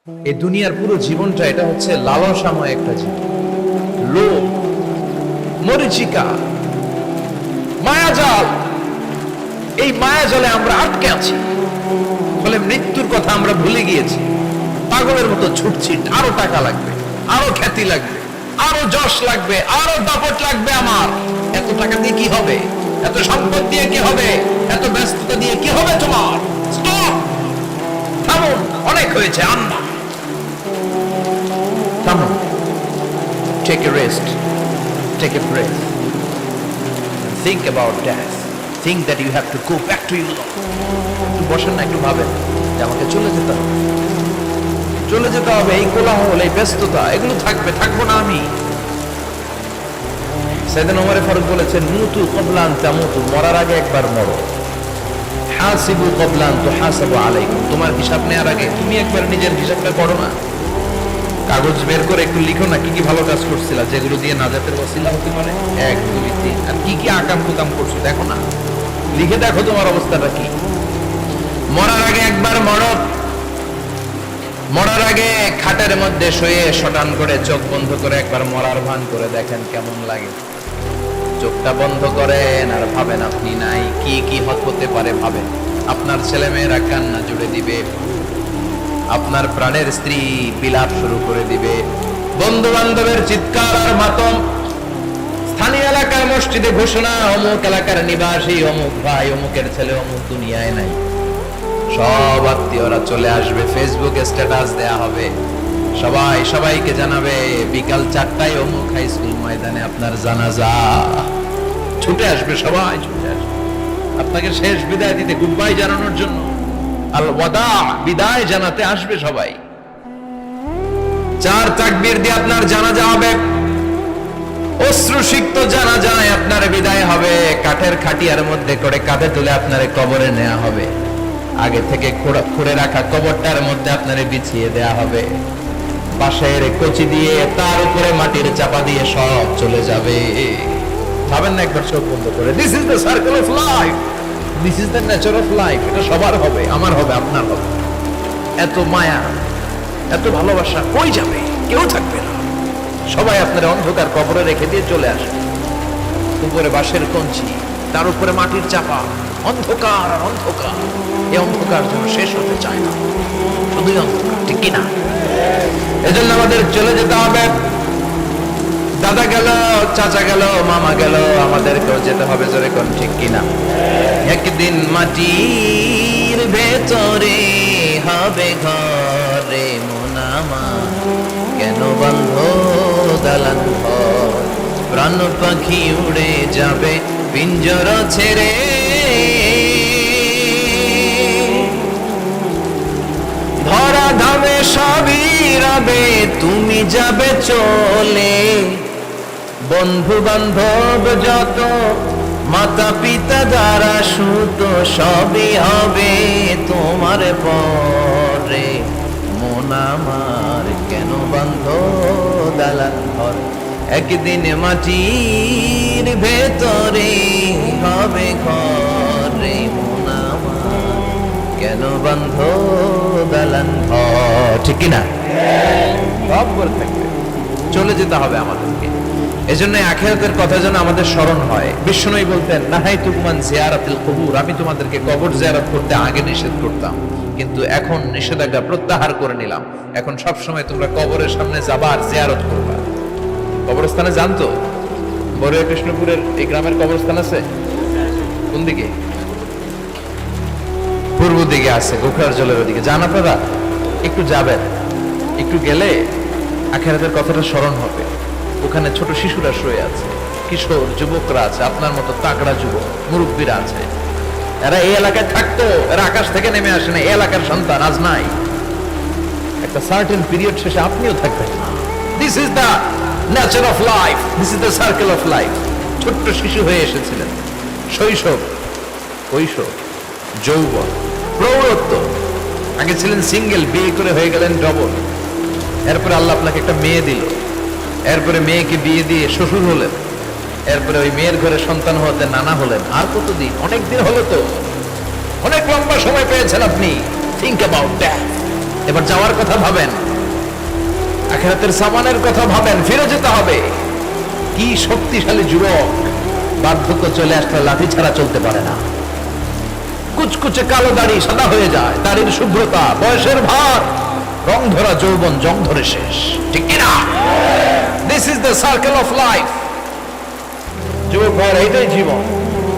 এই দুনিয়ার পুরো জীবনটা এটা হচ্ছে লালসাময় একটা জীবন, লোভ, মরিচিকা, মায়াজাল। এই মায়াজালে আমরা আটকে আছি, ফলে মৃত্যুর কথা আমরা ভুলে গিয়েছি। পাগলের মতো ছুটছি, আরো টাকা লাগবে, আরো খ্যাতি লাগবে, আরো যশ লাগবে, আরো দাপট লাগবে। আমার এত টাকা দিয়ে কি হবে? এত সম্পদ দিয়ে কি হবে? এত ব্যস্ততা দিয়ে কি হবে? তোমার স্টপ, থামুন, অনেক হয়েছে। আন্না, থামুন, take a rest, take a breath, think about death, think that you have to go back to your Lord. একটু বসেন না, একটু ভাবেন যে আমাকে চলে যেতে হবে, চলে যেতে হবে। এই কোলাহল, এই ব্যস্ততা, এগুলো থাকবে, থাকবো না আমি। সাইয়েদনা ওমর ফারুক বলেছেন, মুতু ক্বাবলা আন তামুতু, মরার আগে একবার মরো। হাসিবু ক্বাবলা আন তুহাসাবু আলাইকুম, তোমার হিসাব নেওয়ার আগে তুমি একবার নিজের হিসাবটা করো না। কাগজ বের করে একটু লিখো না, কি কি ভালো কাজ করছিলা, যেগুলো দিয়ে নাজাতের ওসিলা হতে পারে। 1 2 3, আর কি কি আকাম কুকাম করছো দেখো না, লিখে দেখো তোমার অবস্থাটা কি। মরার আগে একবার মরো। মরার আগে খাটের মধ্যে শুয়ে শটান করে চোখ বন্ধ করে একবার মরার ভান করে দেখেন কেমন লাগে। চোখটা বন্ধ করেন আর ভাবেন আপনি নাই, কি কি হতে পারে ভাবেন। আপনার ছেলে মেয়েরা কান্না জুড়ে দিবে, আপনার প্রাণের স্ত্রী বিলাপ শুরু করে দিবে, বন্ধু বান্ধবের চিৎকার আর মাতম, স্থানীয় এলাকার মসজিদে ঘোষণা, অমুক এলাকার নিবাসী অমুক ভাই অমুকের ছেলে অমুক দুনিয়ায় নাই। সব আত্মীয়রা চলে আসবে, ফেসবুকে স্ট্যাটাস দেয়া হবে, সবাই সবাইকে জানাবে বিকাল 4টায় অমুক হাই স্কুল ময়দানে আপনার জানাজা। ছুটে আসবে, সবাই ছুটে আসবে আপনাকে শেষ বিদায় দিতে, গুড বাই জানানোর জন্য, আল ওয়াদা, বিদায় জানাতে আসবে সবাই। 4 তাকবীর দিয়ে আপনার জানাজা হবে, অশ্রুসিক্ত জানাজায় আপনার বিদায় হবে। কাঠের খাটিয়ার মধ্যে করে কাঁধে তুলে আপনারে কবরে নেওয়া হবে। আগে থেকে খুঁড়ে রাখা কবরটার মধ্যে আপনারে বিছিয়ে দেয়া হবে। বাঁশের কচি দিয়ে তার উপরে মাটির চাপা দিয়ে সব চলে যাবে। ভাবেন না একবার চোখ বন্ধ করে, this is the circle of life, this is the nature of life. এটা সবার হবে, আমার হবে, আপনার হবে। এত মায়া, এত ভালোবাসা কই যাবে? কেউ থাকবে না, সবাই আপনার অন্ধকার কবরে রেখে দিয়ে চলে আসবে। উপরে বাঁশের কঞ্চি, তার উপরে মাটির চাপা, অন্ধকার আর অন্ধকার। এই অন্ধকার যেন শেষ হতে চায় না, শুধুই অন্ধকার, ঠিক কিনা? এজন্য আমাদের চলে যেতে হবে। দাদা গেল, চাচা গেল, মামা গেল, আমাদেরকেও যেতে হবে, জোরে কোন ঠিক কিনা? একদিন মাটির ভেতরে হবে ঘরে মন আমার, কেন বন্ধ দালান ঘর, প্রাণ পাখি উড়ে যাবে পিঞ্জর ছেড়ে। ধরা ধামে সবই রবে, তুমি যাবে চলে। বন্ধু বান্ধব যত, মাতা পিতা যারা সুত, সবই হবে তোমার পরে। মন আমার কেন বন্ধ দালান ঘর, একদিন মাটির ভেতরে হবে ঘরে মন আমার, কেন বন্ধ দালান ঘর, ঠিক কিনা? সব করে থাকবে, চলে যেতে হবে আমাদেরকে। এজন্য আখিরাতের কথা যেন আমাদের স্মরণ হয়। বিষ্ণুই বলতেন, নাহাইতুকুমান জিয়ারাতিল কুবুর, আমি তোমাদেরকে কবর জিয়ারত করতে আগে নিষেধ করতাম, কিন্তু এখন নিষেধাজ্ঞা প্রত্যাহার করে নিলাম। এখন সব সময় তোমরা কবরের সামনে যাবা আর জিয়ারত করবা। কবরস্থানে জানতো, বড়ুয়া কৃষ্ণপুরের এই গ্রামের কবরস্থান আছে কোন দিকে? পূর্ব দিকে আছে, গোখরার জলের ওদিকে। জান আপনারা? একটু যাবেন, একটু গেলে আখিরাতের কথাটা স্মরণ হবে। ওখানে ছোট শিশুরা শুয়ে আছে, কিশোর যুবকরা আছে, আপনার মতো তাগড়া যুবক, মুরব্বীরা আছে। এরা এই এলাকায় থাকতো, এরা আকাশ থেকে নেমে আসে না, এই এলাকার সন্তান আজ নাই। একটা সার্টেন পিরিয়ড শেষে আপনিও থাকবেন। This is the nature of life, this is the circle of life. ছোট্ট শিশু হয়ে এসেছিলেন, শৈশব, কৈশোর, যৌবন, প্রৌঢ়ত্ব। আগে ছিলেন সিঙ্গেল, বিয়ে করে হয়ে গেলেন ডবল। এরপরে আল্লাহ আপনাকে একটা মেয়ে দিল, এরপরে মেয়েকে বিয়ে দিয়ে শ্বশুর হলেন, এরপরে ওই মেয়ের ঘরে সন্তান হতে নানা হলেন। আর কতদিন? অনেক দিন হলো তো, অনেক লম্বা সময় পেয়েছেন আপনি। থিঙ্ক অ্যাবাউট দ্যাট, এবার যাওয়ার কথা ভাবেন, আখিরাতের সামানের কথা ভাবেন, ফিরে যেতে হবে। কি শক্তিশালী যুবক, বার্ধক্য চলে আসলে লাঠি ছাড়া চলতে পারে না। কুচকুচে কালো দাড়ি সাদা হয়ে যায়, দাড়ির শুভ্রতা, বয়সের ভার, রং ধরা যৌবন জং ধরে শেষ, ঠিক কিনা? This is the circle of life. যুবক ভাইরা, এটাই জীবন,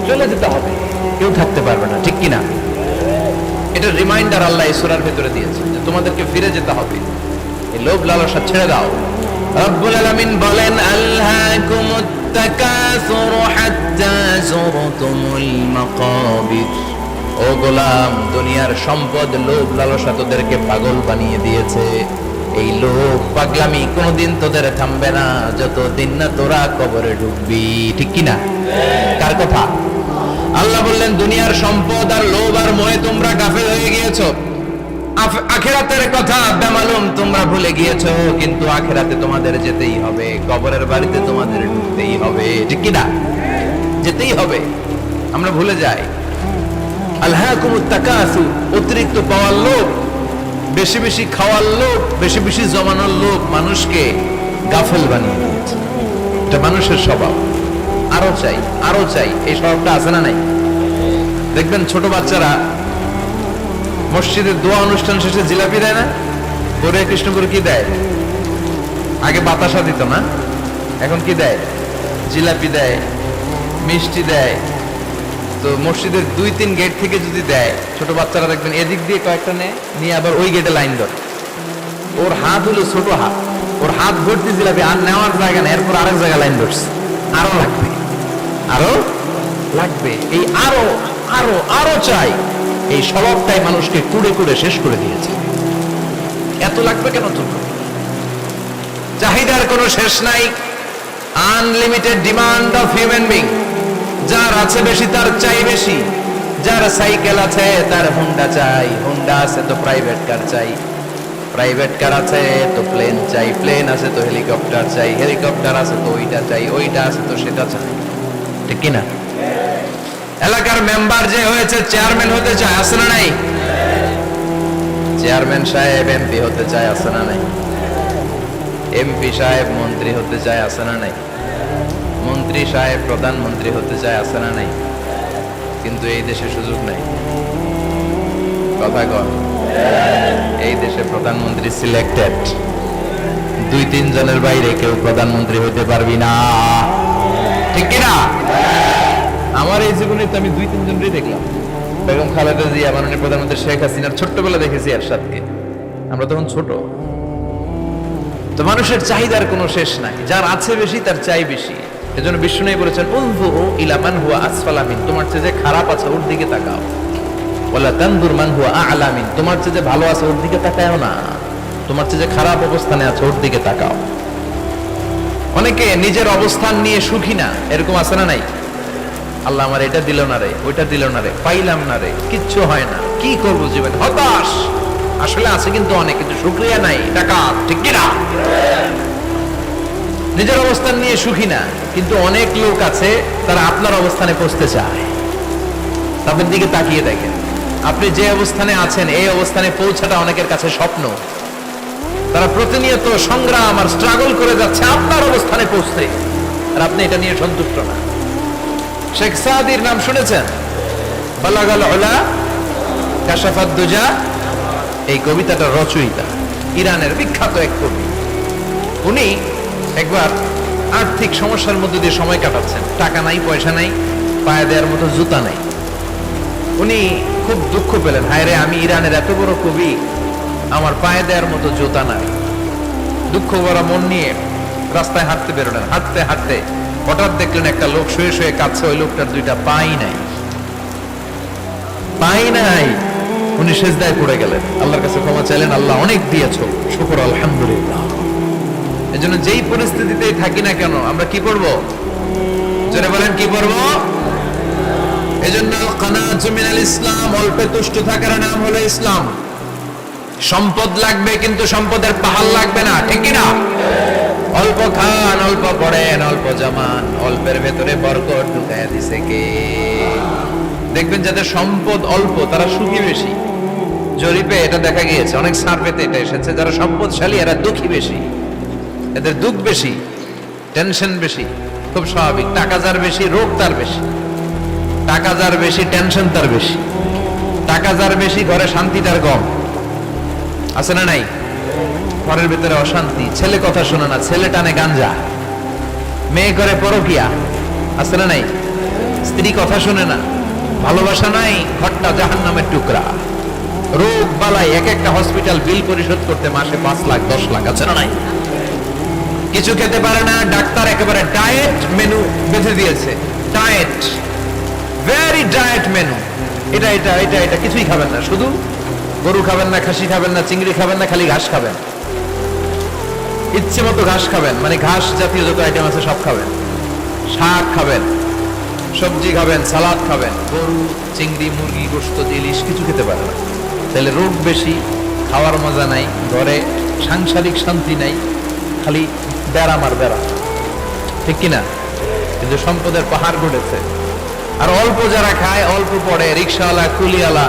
চলে যেতে হবে, কেউ থাকতে পারবে না, ঠিক কিনা? এটা রিমাইন্ডার আল্লাহ এই সূরার ভিতরে দিয়েছে যে তোমাদেরকে ফিরে যেতে হবে। এই লোভ লালসা ছেড়ে দাও। রব্বুল আলামিন বলেন, আলহাকুমুত তাকাসুর হাত্তা যুরতুমুল মাকাবির। ও গোলাম, দুনিয়ার সম্পদ, লোভ লালসা তোদেরকে পাগল বানিয়ে দিয়েছে। এই লোভ পাগলামি কোনোদিন তোদের থামবে না যতদিন না তোরা কবরে ঢুকবি, ঠিক কিনা? কার কথা? আল্লাহ বললেন, দুনিয়ার সম্পদ আর লোভ আর মোহে তোমরা গাফেল হয়ে গিয়েছো। আখিরাতের কথা বেমালুম তোমরা ভুলে গিয়েছো, কিন্তু আখিরাতে তোমাদের যেতেই হবে, কবরের বাড়িতে তোমাদের ঢুকতেই হবে, ঠিক কিনা? যেতেই হবে, আমরা ভুলে যাই। আলহাকুমুত তাকাসুর, অতিরিক্ত পাওয়ার লোভ, বেশি বেশি খাওয়ার লোভ, বেশি বেশি জমানোর লোভ মানুষকে গাফেল বানিয়ে দিয়েছে। এটা মানুষের স্বভাব, আরো চাই আরো চাই, এই স্বভাবটা আছে না নাই? দেখবেন ছোট বাচ্চারা মসজিদের দোয়া অনুষ্ঠান শেষে জিলাপি দেয় না? হরে কৃষ্ণ করে কি দেয়? আগে বাতাসা দিত না, এখন কি দেয়? জিলাপি দেয়, মিষ্টি দেয়। তো মসজিদের 2-3 গেট থেকে যদি দেয়, ছোট বাচ্চারা দেখবেন এদিক দিয়ে কয়েকটা নিয়ে আবার ওই গেটে লাইন ধরে। ওর হাত হলো ছোট হাত, ওর হাত ভর্তি জিলাপি, আর নেওয়ার জায়গা নেই, এরপর আরেক জায়গায় লাইন ধরছে, আরো লাগবে আরো লাগবে, এই আরো আরো আরো চাই। এই স্বভাবটাই মানুষকে কুড়ে কুড়ে শেষ করে দিয়েছে। এত লাগবে কেন? তো চাহিদার কোনো শেষ নাই, unlimited demand of human being. যার আছে বেশি তার চাই বেশি, যার সাইকেল আছে তার হুন্ডা চাই, হুন্ডা আছে তো প্রাইভেট কার চাই, প্রাইভেট কার আছে তো প্লেন চাই, প্লেন আছে তো হেলিকপ্টার চাই, হেলিকপ্টার আছে তো ওইটা চাই, ওইটা আছে তো সেটা চাই, ঠিক কিনা? এলাকার মেম্বার যে হয়েছে চেয়ারম্যান হতে চায়, আছে না নাই? চেয়ারম্যান সাহেব এমপি হতে চায়, আছে না নাই? এমপি সাহেব মন্ত্রী হতে চায়, আছে না নাই? মন্ত্রী সাহেব প্রধানমন্ত্রী হতে চায়, আছে না নাই? কিন্তু এই দেশে সুযোগ নাই। কথা কর, এই দেশে প্রধানমন্ত্রী সিলেক্টেড, 2-3 জনের বাইরে কেউ প্রধানমন্ত্রী হতে পারবি না, ঠিক কিনা? আমার এই জীবনে তো আমি 2-3 জনই দেখলাম। বেগম খালেদা জিয়া, মাননীয় প্রধানমন্ত্রী শেখ হাসিনার ছোট্টবেলা দেখেছি এরশাদকে, আমরা তখন ছোট। তো মানুষের চাহিদার কোনো শেষ নাই, যার আছে বেশি তার চাই বেশি। এজন্য বিষ্ণু বলেছেন, উনজুরু ইলা মান হুয়া আসফালা মিন, তোমার চেয়ে যে খারাপ আছে ওর দিকে তাকাও। ওয়ালা তানজুর মান হুয়া আ'লা মিন, তোমার চেয়ে যে ভালো আছে ওর দিকে তাকাও না, তোমার চেয়ে যে খারাপ অবস্থানে আছে ওর দিকে তাকাও। অনেকে নিজের অবস্থান নিয়ে সুখী না, এরকম আছে না নাই? আল্লাহ আমার এটা দিল না রে, ওইটা দিল না রে, পাইলাম না রে, কিচ্ছু হয় না, কি করবো জীবনে, হতাশ। আসলে আছে কিন্তু অনেক, কিন্তু শুকরিয়া নাই, টাকা, ঠিক কিনা? নিজের অবস্থান নিয়ে সুখী না, কিন্তু অনেক লোক আছে তারা আপনার অবস্থানে পৌঁছতে চায়। তাদের দিকে তাকিয়ে দেখেন, আপনি যে অবস্থানে আছেন এই অবস্থানে পৌঁছাটা অনেকের কাছে স্বপ্ন। তারা প্রতিনিয়ত সংগ্রাম আর স্ট্রাগল করে যাচ্ছে আপনার অবস্থানে পৌঁছতে, আর আপনি এটা নিয়ে সন্তুষ্ট না। শেখ সাদির নাম শুনেছেন? বালাগাল উলা কাশাফাত দুজা, এই কবিতাটা রচয়িতা, ইরানের বিখ্যাত এক কবি। উনি একবার আর্থিক সমস্যার মধ্যে দিয়ে সময় কাটাচ্ছেন, টাকা নাই, পয়সা নাই, পায়ে দেওয়ার মতো জুতা নাই। উনি খুব দুঃখ পেলেন, হায় রে, আমি ইরানের এত বড় কবি, আমার পায়ে দেওয়ার মতো জুতা নাই। দুঃখ ভরা মন নিয়ে রাস্তায় হাঁটতে বেরোলেন। হাঁটতে হাঁটতে হঠাৎ দেখলেন একটা লোক শুয়ে শুয়ে কাঁদছে, ওই লোকটার 2টা পাই নাই, পাই নাই। উনি সেজদায় পড়ে গেলেন, আল্লাহর কাছে ক্ষমা চাইলেন, আল্লাহ অনেক দিয়েছো, শুকর আলহামদুলিল্লাহ। এজন্য যেই পরিস্থিতিতেই থাকি না কেন আমরা কি করব? জোরে বলেন, কি করব? এজন্য কানাতু মিনাল ইসলাম, অল্পে তুষ্ট থাকার নাম হলো ইসলাম। সম্পদ লাগবে কিন্তু সম্পদের পাহাড় লাগবে না, ঠিক কি না? অল্প খান, অল্প পড়েন, অল্প জমান, অল্পের ভেতরে বরকত ঢুকায়া দিছে কে? দেখবেন যাদের সম্পদ অল্প তারা সুখী বেশি, জরিপে এটা দেখা গিয়েছে, অনেক সার্ভেতে এটা এসেছে, যারা সম্পদশালী এরা দুঃখী বেশি, এদের দুঃখ বেশি, টেনশন বেশি। খুব স্বাভাবিক, টাকা যার বেশি রোগ তার বেশি, টাকা যার বেশি টেনশন তার বেশি, টাকা যার বেশি ঘরে শান্তি তার কম। আছে না নাই? ঘরের ভিতরে অশান্তি, ছেলে কথা শোনে না, ছেলে টানে গাঞ্জা, মেয়ে করে পরকিয়া। আছে না নাই? স্ত্রী কথা শোনে না, ভালোবাসা নাই, ঘরটা জাহান্নামের টুকরা। রোগ বালাই, এক একটা হসপিটাল বিল পরিশোধ করতে মাসে 5 লাখ 10 লাখ। আছে না নাই? কিছু খেতে পারে না, ডাক্তার একেবারে ডায়েট মেনু বেঁধে দিয়েছে। Diet, very diet menu. এটা এটা এটা এটা কিছুই খাবেন না, শুধু গরু খাবেন না, খাসি খাবেন না, চিংড়ি খাবেন না, খালি ঘাস খাবেন। ইচ্ছে মতো ঘাস খাবেন, মানে ঘাস জাতীয় যত আইটেম আছে সব খাবেন। শাক খাবেন, সবজি খাবেন, সালাদ খাবেন। গরু, চিংড়ি, মুরগি, গোশত, ইলিশ কিছু খেতে পারে না। তাহলে রোগ বেশি, খাওয়ার মজা নাই, ঘরে সাংসারিক শান্তি নাই, খালি বেড়া মার বেড়া। ঠিক কিনা? কিন্তু সম্পদের পাহাড় গড়েছে। আর অল্প যারা খায়, অল্প পড়ে, রিক্সাওয়ালা, কুলিওয়ালা,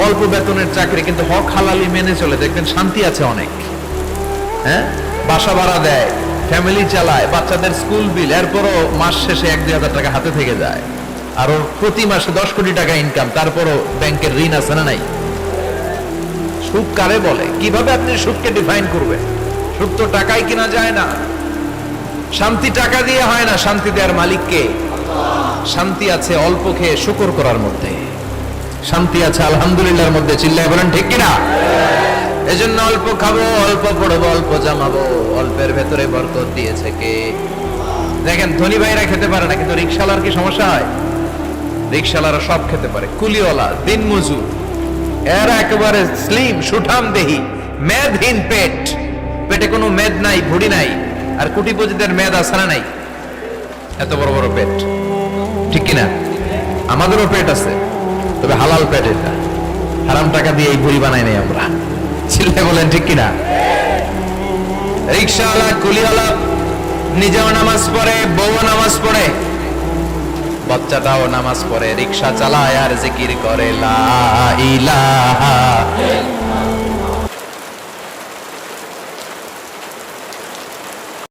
অল্প বেতনের চাকরি, কিন্তু হক হালালি মেনে চলে, দেখবেন শান্তি আছে অনেক। হ্যাঁ, বাসা ভাড়া দেয়, ফ্যামিলি চালায়, বাচ্চাদের স্কুল বিল, এরপরও মাস শেষে 1-2 হাজার টাকা হাতে থেকে যায়। আর ওর প্রতি মাসে 10 কোটি টাকা ইনকাম, তারপরও ব্যাংকের ঋণ আছে না নাই? সুখ কারে বলে? কিভাবে আপনি সুখকে ডিফাইন করবেন? সুখ তো টাকায় কিনা যায় না, শান্তি টাকা দিয়ে হয় না, শান্তি দেওয়ার মালিককে। শান্তি আছে অল্প খেয়ে শুকর করার মধ্যে, শান্তি আছে আলহামদুলিল্লাহর মধ্যে। চিল্লায় বলেন ঠিক কিনা? এজন্য অল্প খাবো, অল্প পড়বো, অল্প জামাবো, অল্পের ভেতরে বরকত দিয়েছে কে? দেখেন, ধনী ভাইরা খেতে পারে না, কিন্তু রিক্সাওয়ালার কি সমস্যা হয়? রিক্সাওয়ালারা সব খেতে পারে, কুলিওয়ালা, দিনমজুর, এরা একেবারে স্লিম সুঠাম দেহি, মেদহীন পেট, পেটে কোনো মেদ নাই, ভুড়ি নাই। আর কোটিপতিদের মেদ আছে না নাই? এত বড় বড় পেট। ঠিক কিনা? আমাদেরও পেট আছে, তবে হালাল পেট। এটা হারাম টাকা দিয়ে এই ভুড়ি বানাই নাই আমরা। ছেলে বলেন ঠিক কিনা? রিক্সাওয়ালা, কুলিওয়ালা নিজেও নামাজ পড়ে, বউও নামাজ পড়ে, বাচ্চাটাও নামাজ পড়ে, রিক্সা চালায় আর জিকির করে লা ইলাহা। রিক্সাওয়ালা, কুলিওয়ালা, নিজেও নামাজ পড়ে, বউও নামাজ পড়ে, বাচ্চাটাও নামাজ পড়ে, রিক্সা চালায় আর জিকির করে লা ইলাহা। রিক্সাওয়ালা, কুলিওয়ালা নিজেও নামাজ পড়ে, বউও নামাজ পড়ে, বাচ্চাটাও নামাজ পড়ে, রিক্সা চালায় আর জিকির করে লা ইলাহা।